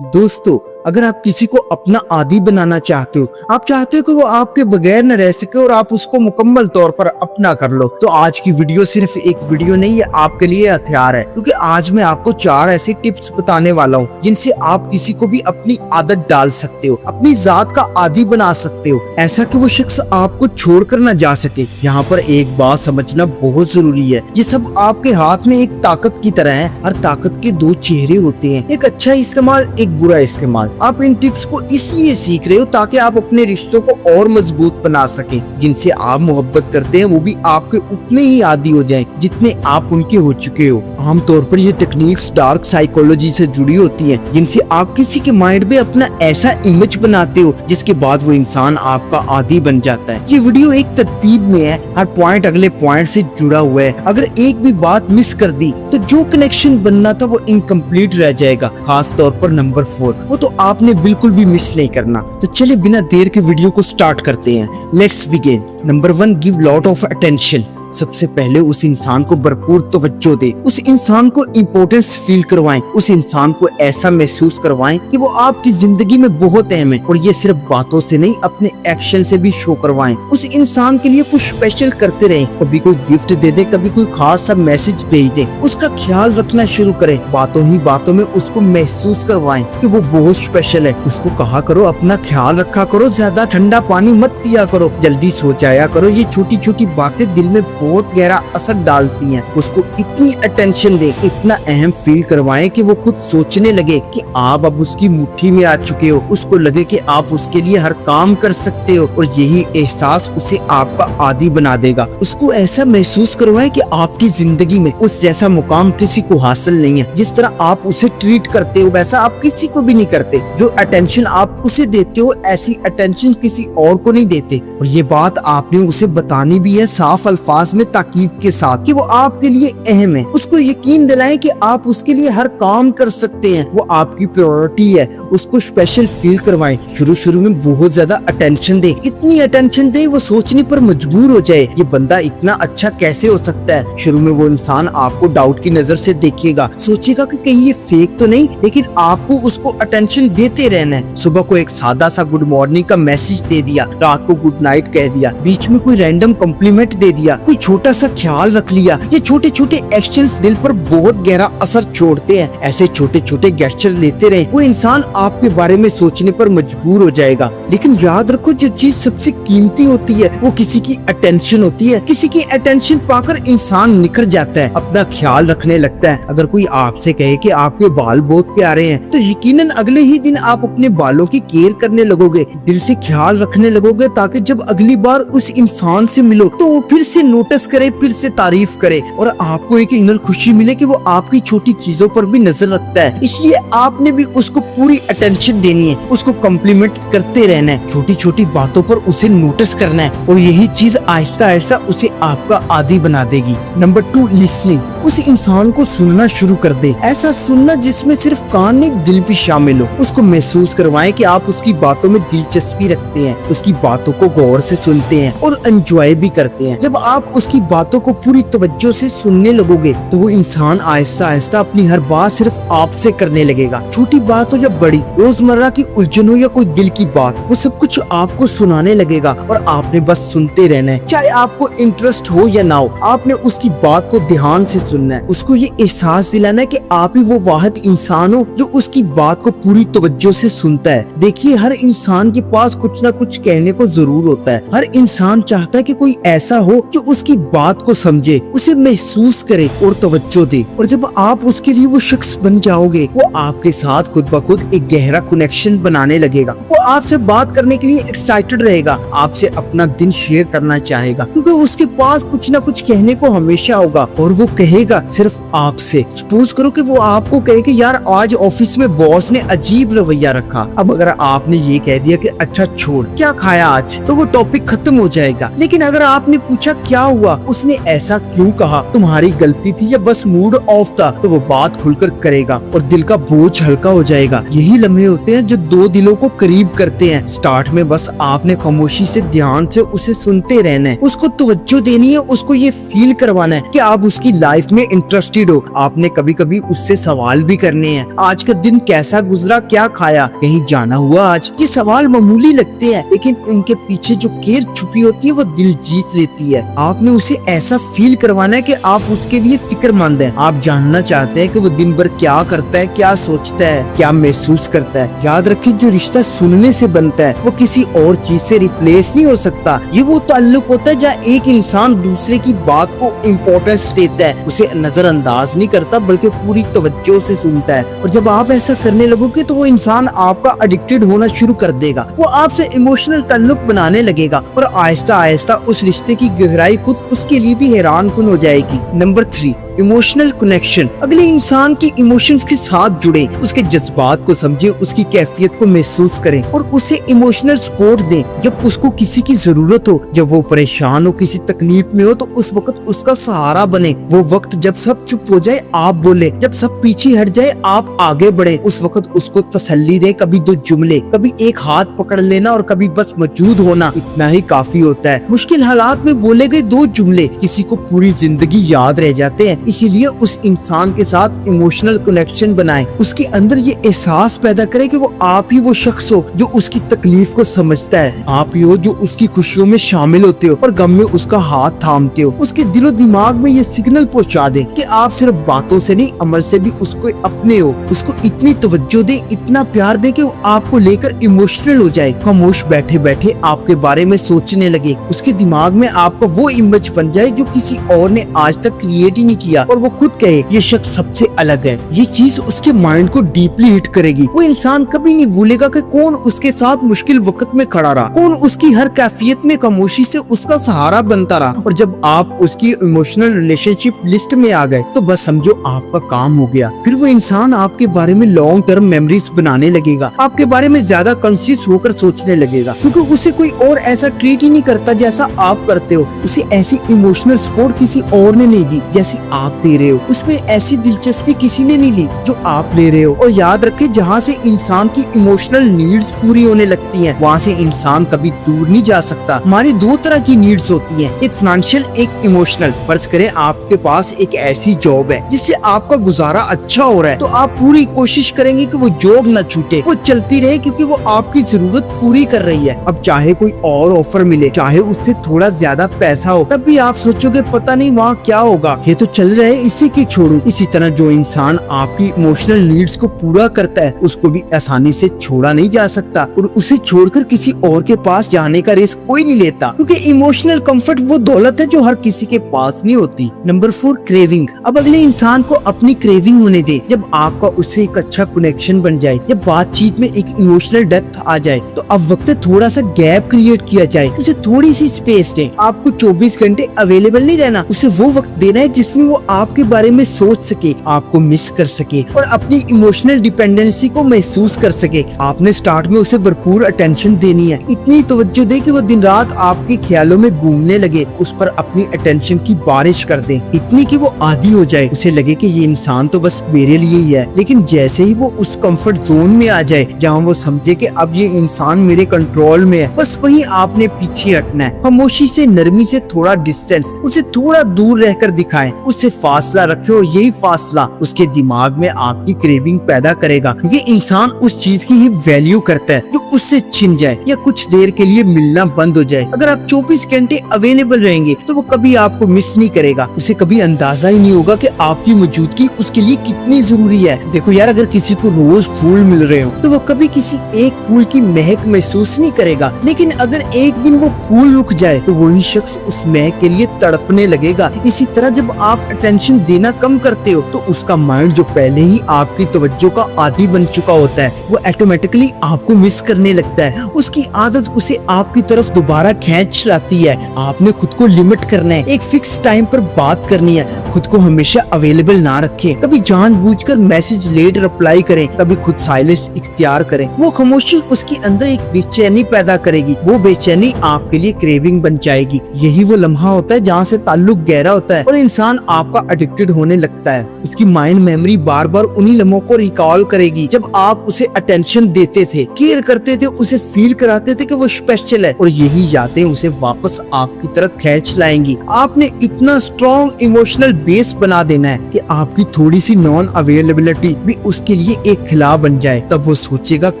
दोस्तों, अगर आप किसी को अपना आदी बनाना चाहते हो, आप चाहते हो कि वो आपके बगैर न रह सके और आप उसको मुकम्मल तौर पर अपना कर लो, तो आज की वीडियो सिर्फ एक वीडियो नहीं है, आपके लिए हथियार है। क्योंकि आज मैं आपको 4 ऐसे टिप्स बताने वाला हूँ जिनसे आप किसी को भी अपनी आदत डाल सकते हो, अपनी जात का आदी बना सकते हो, ऐसा कि वो शख्स आपको छोड़कर न जा सके। यहाँ पर एक बात समझना बहुत जरूरी है, ये सब आपके हाथ में एक ताकत की तरह है। हर ताकत के 2 चेहरे होते हैं, एक अच्छा इस्तेमाल, एक बुरा इस्तेमाल। आप इन टिप्स को इसलिए सीख रहे हो ताकि आप अपने रिश्तों को और मजबूत बना सके। जिनसे आप मोहब्बत करते हैं वो भी आपके उतने ही आदी हो जाएं जितने आप उनके हो चुके हो। आमतौर पर ये टेक्निक्स डार्क साइकोलॉजी से जुड़ी होती हैं, जिनसे आप किसी के माइंड में अपना ऐसा इमेज बनाते हो जिसके बाद वो इंसान आपका आदी बन जाता है। ये वीडियो एक तरतीब में है, हर पॉइंट अगले पॉइंट से जुड़ा हुआ है। अगर एक भी बात मिस कर दी तो जो कनेक्शन बनना था वो इनकम्प्लीट रह जाएगा। खास तौर पर नंबर 4, वो तो आपने बिल्कुल भी मिस नहीं करना। तो चलिए बिना देर के वीडियो को स्टार्ट करते हैं। Let's begin. Number 1, give lot of attention. सबसे पहले उस इंसान को भरपूर तवज्जो दे, उस इंसान को इम्पोर्टेंस फील करवाएं, उस इंसान को ऐसा महसूस करवाएं कि वो आपकी जिंदगी में बहुत अहम है। और ये सिर्फ बातों से नहीं, अपने एक्शन से भी शो करवाएं। उस इंसान के लिए कुछ स्पेशल करते रहें, कभी कोई गिफ्ट दे दे, कभी कोई खास सा मैसेज भेज दे, उसका ख्याल रखना शुरू करें। बातों ही बातों में उसको महसूस करवाएं कि वो बहुत स्पेशल है। उसको कहा करो अपना ख्याल रखा करो, ज्यादा ठंडा पानी मत पिया करो, जल्दी सो जाया करो। ये छोटी छोटी बातें दिल में बहुत गहरा असर डालती हैं। उसको इतनी अटेंशन दे, इतना अहम फील करवाएं कि वो खुद सोचने लगे कि आप अब उसकी मुट्ठी में आ चुके हो। उसको लगे कि आप उसके लिए हर काम कर सकते हो, और यही एहसास उसे आपका आदी बना देगा। उसको ऐसा महसूस करवाएं कि आपकी जिंदगी में उस जैसा मुकाम किसी को हासिल नहीं है। जिस तरह आप उसे ट्रीट करते हो वैसा आप किसी को भी नहीं करते। जो अटेंशन आप उसे देते हो ऐसी अटेंशन किसी और को नहीं देते। और ये बात आपने उसे बतानी भी है साफ अल्फाज में, ताकीद के साथ कि वो आपके लिए अहम है। उसको यकीन दिलाएं कि आप उसके लिए हर काम कर सकते हैं, वो आपकी प्रायोरिटी है। उसको स्पेशल फील करवाएं। शुरू में बहुत ज्यादा अटेंशन दे, इतनी अटेंशन दे वो सोचने पर मजबूर हो जाए, ये बंदा इतना अच्छा कैसे हो सकता है। शुरू में वो इंसान आपको डाउट की नजर से देखेगा, सोचेगा कि कहीं ये फेक तो नहीं, लेकिन आपको उसको अटेंशन देते रहना है। सुबह को एक सादा सा गुड मॉर्निंग का मैसेज दे दिया, रात को गुड नाइट कह दिया, बीच में कोई रैंडम कॉम्प्लीमेंट दे दिया, कोई छोटा सा ख्याल रख लिया। ये छोटे छोटे एक्शंस दिल पर बहुत गहरा असर छोड़ते हैं। ऐसे छोटे छोटे गेस्चर लेते रहे, वो इंसान आपके बारे में सोचने पर मजबूर हो जाएगा। लेकिन याद रखो, जो चीज सबसे कीमती होती है वो किसी की अटेंशन होती है। किसी की अटेंशन पाकर इंसान निखर जाता है, अपना ख्याल रखने लगता है। अगर कोई आपसे कहे कि आपके बाल बहुत प्यारे हैं, तो यकीनन अगले ही दिन आप अपने बालों की केयर करने लगोगे, दिल से ख्याल रखने लगोगे, ताकि जब अगली बार उस इंसान से मिलो तो वो फिर से नोटिस करे, फिर से तारीफ करे, और आपको एक इनर खुशी मिले कि वो आपकी छोटी चीजों पर भी नजर रखता है। इसलिए आपने भी उसको पूरी अटेंशन देनी है, उसको कॉम्प्लीमेंट करते रहना है, छोटी छोटी बातों पर उसे नोटिस करना है, और यही चीज आहिस्ता आहिस्ता उसे आपका आदी बना देगी। Number 2, listening. उस इंसान को सुनना शुरू कर दे, ऐसा सुनना जिसमें सिर्फ कान नहीं दिल भी शामिल हो। उसको महसूस करवाएं कि आप उसकी बातों में दिलचस्पी रखते हैं, उसकी बातों को गौर से सुनते हैं और एंजॉय भी करते हैं। जब आप उसकी बातों को पूरी तवज्जो से सुनने लगोगे तो वो इंसान आहिस्ता आहिस्ता अपनी हर बात सिर्फ आपसे करने लगेगा। छोटी बात हो या बड़ी, रोजमर्रा की उलझन हो या कोई दिल की बात, वो सब कुछ आपको सुनाने लगेगा और आपने बस सुनते रहना है। चाहे आपको इंटरेस्ट हो या ना हो, आपने उसकी बात को ध्यान से सुनना है। उसको ये एहसास दिलाना है कि आप ही वो वाहिद इंसान हो जो उसकी बात को पूरी तवज्जो से सुनता है। देखिए, हर इंसान के पास कुछ ना कुछ कहने को जरूर होता है। हर इंसान चाहता है कि कोई ऐसा हो जो उसकी बात को समझे, उसे महसूस करे और तवज्जो दे। और जब आप उसके लिए वो शख्स बन जाओगे, वो आपके साथ खुद ब खुद एक गहरा कनेक्शन बनाने लगेगा। वो आपसे बात करने के लिए एक्साइटेड रहेगा, आपसे अपना दिन शेयर करना चाहेगा, क्योंकि उसके पास कुछ ना कुछ कहने को हमेशा होगा, और वो कहेगा सिर्फ आपसे। सपोज करो कि वो आपको कहे कि यार आज ऑफिस में बॉस ने अजीब रवैया रखा। अब अगर आपने ये कह दिया कि अच्छा छोड़, क्या खाया आज, तो वो टॉपिक खत्म हो जाएगा। लेकिन अगर आपने पूछा क्या हुआ, उसने ऐसा क्यों कहा, तुम्हारी गलती थी या बस मूड ऑफ था, तो वो बात खुलकर करेगा और दिल का बोझ हल्का हो जाएगा। यही लम्हे होते हैं जो दो दिलों को करीब करते हैं। स्टार्ट में बस आपने खामोशी से ध्यान से उसे सुनते रहना है, उसको तवज्जो देनी है, उसको ये फील करवाना है कि आप उसकी लाइफ में इंटरेस्टेड हो। आपने कभी कभी उससे सवाल भी करने हैं, आज का दिन कैसा गुजरा, क्या खाया, कहीं जाना हुआ आज। ये सवाल मामूली लगते हैं लेकिन उनके पीछे जो केयर छुपी होती है वो दिल जीत लेती है। आपने उसे ऐसा फील करवाना है कि आप उसके लिए फिक्रमंद हैं। आप जानना चाहते हैं कि वो दिन भर क्या करता है, क्या सोचता है, क्या महसूस करता है। याद रखिए, जो रिश्ता सुनने से बनता है वो किसी और चीज से रिप्लेस नहीं हो सकता। ये वो ताल्लुक होता है जहाँ एक इंसान दूसरे की बात को इम्पोर्टेंस देता है, उसे नजरअंदाज नहीं करता बल्कि पूरी तवज्जो से सुनता है। और जब आप ऐसा करने लगोगे तो वो इंसान आपका एडिक्टेड होना शुरू कर देगा, वो आपसे इमोशनल ताल्लुक बनाने लगेगा और आहिस्ता आहिस्ता उस रिश्ते की गहराई खुद उसके लिए भी हैरानकुन हो जाएगी। Number 3, emotional connection. अगले इंसान की इमोशंस के साथ जुड़े, उसके जज्बात को समझे, उसकी कैफियत को महसूस करें और उसे इमोशनल सपोर्ट दें जब उसको किसी की जरूरत हो। जब वो परेशान हो, किसी तकलीफ में हो, तो उस वक्त उसका सहारा बने। वो वक्त जब सब चुप हो जाए आप बोले, जब सब पीछे हट जाए आप आगे बढ़े। उस वक्त उसको तसल्ली दे, कभी 2 जुमले, कभी एक हाथ पकड़ लेना और कभी बस मौजूद होना, इतना ही काफी होता है। मुश्किल हालात में बोले गए 2 जुमले किसी को पूरी जिंदगी याद रह जाते हैं। इसीलिए उस इंसान के साथ इमोशनल कनेक्शन बनाएं, उसके अंदर ये एहसास पैदा करें कि वो आप ही वो शख्स हो जो उसकी तकलीफ को समझता है, आप ही हो जो उसकी खुशियों में शामिल होते हो और गम में उसका हाथ थामते हो। उसके दिलो दिमाग में ये सिग्नल पहुंचा दें कि आप सिर्फ बातों से नहीं, अमल से भी उसको अपने हो। उसको इतनी तवज्जो दें, इतना प्यार दें कि वो आपको लेकर इमोशनल हो जाए, खामोश बैठे बैठे आपके बारे में सोचने लगे। उसके दिमाग में आपका वो इमेज बन जाए जो किसी और ने आज तक क्रिएट ही नहीं किया और वो खुद कहे ये शख्स सबसे अलग है। ये चीज उसके माइंड को डीपली हिट करेगी। वो इंसान कभी नहीं भूलेगा कि कौन उसके साथ मुश्किल वक्त में खड़ा रहा, कौन उसकी हर कैफियत में खामोशी से उसका सहारा बनता रहा। और जब आप उसकी इमोशनल रिलेशनशिप लिस्ट में आ गए तो बस समझो आपका काम हो गया। फिर वो इंसान आपके बारे में लॉन्ग टर्म मेमोरीज बनाने लगेगा, आपके बारे में ज्यादा कॉन्शियस होकर सोचने लगेगा, क्योंकि उसे कोई और ऐसा ट्रीट ही नहीं करता जैसा आप करते हो। उसे ऐसी इमोशनल सपोर्ट किसी और ने नहीं दी जैसी आप दे रहे हो, उसमें ऐसी दिलचस्पी किसी ने नहीं ली जो आप ले रहे हो। और याद रखे, जहाँ से इंसान की इमोशनल नीड्स पूरी होने लगती हैं, वहाँ से इंसान कभी दूर नहीं जा सकता। हमारी 2 तरह की नीड्स होती हैं, एक फाइनेंशियल, एक इमोशनल। फर्ज करें आपके पास एक ऐसी जॉब है जिससे आपका गुजारा अच्छा हो रहा है, तो आप पूरी कोशिश करेंगे कि वो जॉब न छूटे, वो चलती रहे, क्योंकि वो आपकी जरूरत पूरी कर रही है। अब चाहे कोई और ऑफर मिले, चाहे उससे थोड़ा ज्यादा पैसा हो, तब भी आप सोचोगे पता नहीं वहाँ क्या होगा, ये तो चल रहा है, इसी की छोड़ू। इसी तरह जो इंसान आपकी इमोशनल नीड्स को पूरा करता है उसको भी आसानी से छोड़ा नहीं जा सकता और उसे छोड़कर किसी और के पास जाने का रिस्क कोई नहीं लेता, क्योंकि इमोशनल कंफर्ट वो दौलत है जो हर किसी के पास नहीं होती। Number 4, craving. अब अगले इंसान को अपनी क्रेविंग होने दे। जब आपका उससे एक अच्छा कनेक्शन बन जाए, जब बातचीत में एक इमोशनल डेप्थ आ जाए, तो अब वक्त है थोड़ा सा गैप क्रिएट किया जाए, उसे थोड़ी सी स्पेस दे। आपको 24 घंटे अवेलेबल नहीं रहना, उसे वो वक्त देना है जिसमें वो आपके बारे में सोच सके, आपको मिस कर सके और अपनी इमोशनल डिपेंडेंसी को महसूस कर सके। आपने स्टार्ट में उसे भरपूर अटेंशन देनी है, इतनी तवज्जो दे कि वो दिन रात आपके ख्यालों में घूमने लगे। उस पर अपनी अटेंशन की बारिश कर दे, इतनी कि वो आदी हो जाए, उसे लगे कि ये इंसान तो बस मेरे लिए ही है। लेकिन जैसे ही वो उस कंफर्ट जोन में आ जाए जहाँ वो समझे कि अब ये इंसान मेरे कंट्रोल में है, बस वहीं आपने पीछे हटना है। खामोशी से, नरमी से थोड़ा डिस्टेंस, उसे थोड़ा दूर रहकर दिखाएं, उससे फासला रखे और यही फासला उसके दिमाग में आपकी क्रेविंग पैदा करेगा, क्योंकि इंसान उस चीज की ही वैल्यू करता है जो उससे छिन जाए या कुछ देर के लिए मिलना बंद हो जाए। अगर आप 24 घंटे अवेलेबल रहेंगे तो वो कभी आपको मिस नहीं करेगा, उसे कभी अंदाजा ही नहीं होगा कि आपकी मौजूदगी उसके लिए कितनी जरूरी है। देखो यार, अगर किसी को रोज फूल मिल रहे हो तो वो कभी किसी एक फूल की महक महसूस नहीं करेगा, लेकिन अगर एक दिन वो फूल रुक जाए तो वही शख्स उस महक के लिए तड़पने लगेगा। इसी तरह जब आप अटेंशन देना कम करते हो तो उसका माइंड जो पहले ही आपकी तवज्जो का आदी बन चुका होता है, वो ऑटोमेटिकली आपको मिस करने लगता है। उसकी आदत उसे आपकी तरफ दोबारा खींच लाती है। आपने खुद को लिमिट करना है, एक फिक्स टाइम पर बात करनी है, खुद को हमेशा अवेलेबल ना रखें। कभी जानबूझ जानबूझकर मैसेज लेट रिप्लाई करें, कभी खुद साइलेंस इख्तियार करें। वो खामोशी उसके अंदर एक बेचैनी पैदा करेगी, वो बेचैनी आपके लिए क्रेविंग बन जाएगी। यही वो लम्हा होता है जहाँ से ताल्लुक गहरा होता है और इंसान आपका एडिक्टेड होने लगता है। उसकी माइंड मेमोरी बार बार उन्हीं लम्हों को रिकॉल करेगी जब आप उसे अटेंशन देते थे, केयर करते थे, उसे फील कराते थे कि वो स्पेशल है, और यही यादें उसे वापस आपकी तरफ खींच लाएंगी। आपने इतना स्ट्रॉन्ग इमोशनल बेस बना देना है कि आपकी थोड़ी सी नॉन अवेलेबिलिटी भी उसके लिए एक खिला बन जाए। तब वो सोचेगा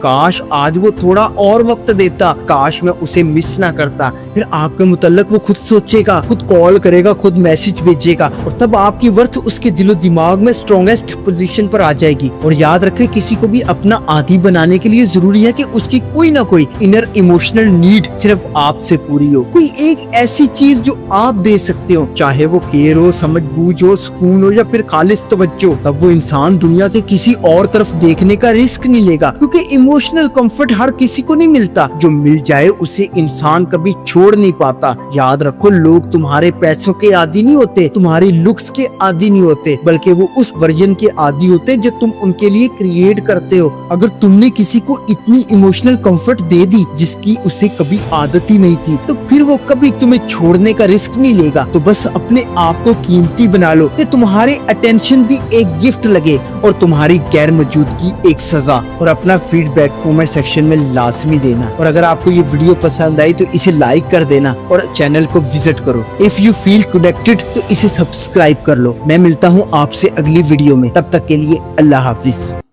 काश आज वो थोड़ा और वक्त देता, काश मैं उसे मिस ना करता। फिर आपके मुतल्लिक वो खुद सोचेगा, खुद कॉल करेगा, खुद मैसेज भेजेगा, और तब आपकी वर्थ उसके दिलो दिमाग में स्ट्रॉन्गेस्ट पोजीशन पर आ जाएगी। और याद रखें, किसी को भी अपना आदी बनाने के लिए जरूरी है कि उसकी कोई ना कोई इनर इमोशनल नीड सिर्फ आपसे पूरी हो। कोई एक ऐसी चीज जो आप दे सकते हो, चाहे वो केयर हो, समझ बूझ हो, सुकून हो, या फिर खालिस तवज्जो। तब वो इंसान दुनिया के किसी और तरफ देखने का रिस्क नहीं लेगा, क्योंकि इमोशनल कंफर्ट हर किसी को नहीं मिलता। जो मिल जाए उसे इंसान कभी छोड़ नहीं पाता। याद रखो, लोग तुम्हारे पैसों के आदी नहीं होते, तुम्हारी लुक्स के आदी नहीं होते, बल्कि वो उस वर्जन के आदी होते जो तुम उनके लिए क्रिएट करते हो। अगर तुमने किसी को इतनी इमोशनल कंफर्ट दे दी जिसकी उसे कभी आदत ही नहीं थी, तो फिर वो कभी तुम्हें छोड़ने का रिस्क नहीं लेगा। तो बस अपने आप को कीमती बना लो कि तुम्हारे अटेंशन भी एक गिफ्ट लगे और तुम्हारी गैर मौजूदगी एक सजा। और अपना फीडबैक कमेंट सेक्शन में लाजमी देना। और अगर आपको ये वीडियो पसंद आई तो इसे लाइक कर देना और चैनल को विजिट करो। इफ यू फील कनेक्टेड तो इसे सब्सक्राइब कर लो। मैं मिलता हूँ आपसे अगली वीडियो में, तब तक के लिए अल्लाह हाफिज।